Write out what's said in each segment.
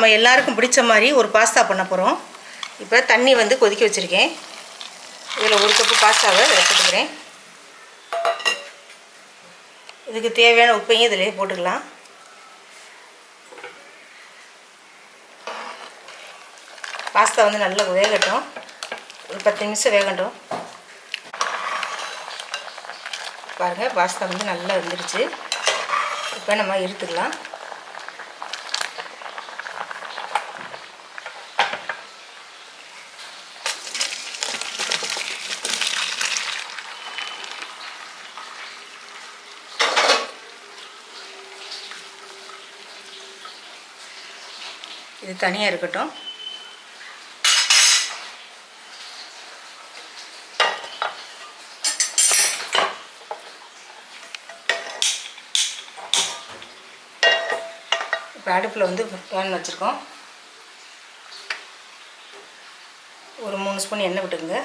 நம்ம எல்லாருக்கும் பிடிச்ச மாதிரி ஒரு பாஸ்தா பண்ண போகிறோம். இப்போ தண்ணி வந்து கொதிக்க வச்சுருக்கேன். இதில் 1 கப்பு பாஸ்தாவை எடுத்துக்கிறேன். இதுக்கு தேவையான உப்பையும் இதிலே போட்டுக்கலாம். பாஸ்தா வந்து நல்லா வேகட்டும். ஒரு 10 நிமிஷம் வேகட்டும். பாருங்கள், பாஸ்தா வந்து நல்லா வெந்துடுச்சு. இப்போ நம்ம எடுத்துக்கலாம். இது தனியாக இருக்கட்டும். இப்போ அடுப்பில் வந்து பேன் வச்சுருக்கோம். ஒரு 3 ஸ்பூன் எண்ணெய் விட்டுங்க.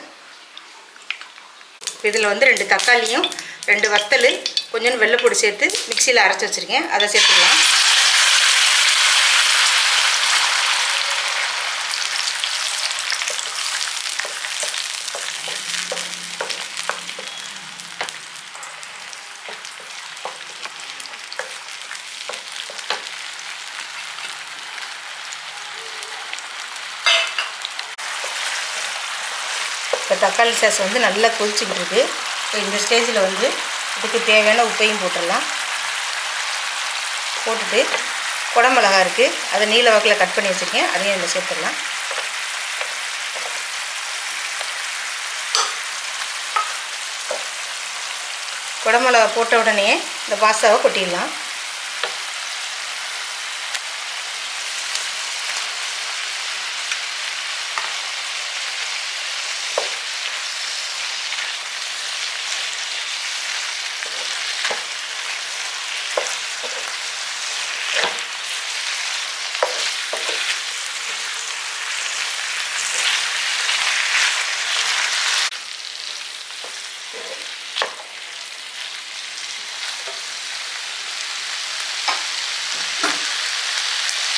இதில் வந்து 2 தக்காளியும் 2 வத்தல் கொஞ்சம் வெள்ளைப்பூடி சேர்த்து மிக்சியில் அரைச்சி வச்சுருக்கேன். அதை சேர்த்துக்கலாம். இப்போ தக்காளி சாஸ் வந்து நல்லா கொதிச்சுக்கிட்டு இருக்குது. இப்போ இந்த ஸ்டேஜில் வந்து இதுக்கு தேவையான உப்பையும் போட்டுடலாம். போட்டுட்டு குடமிளகா இருக்குது, அதை நீல வாக்கில் கட் பண்ணி வச்சுருக்கேன். அதையும் இதில் சேர்த்துடலாம். குடமிளகா போட்ட உடனே இந்த பாஸ்தாவை கொட்டிடலாம்.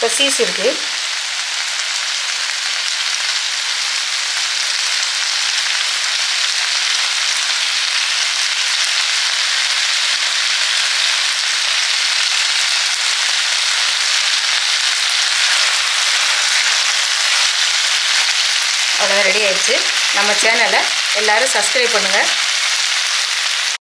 இப்போ சீஸ் இருக்குது. அவ்வளோதான், ரெடி ஆயிடுச்சு. நம்ம சேனலை எல்லோரும் சப்ஸ்கிரைப் பண்ணுங்கள்.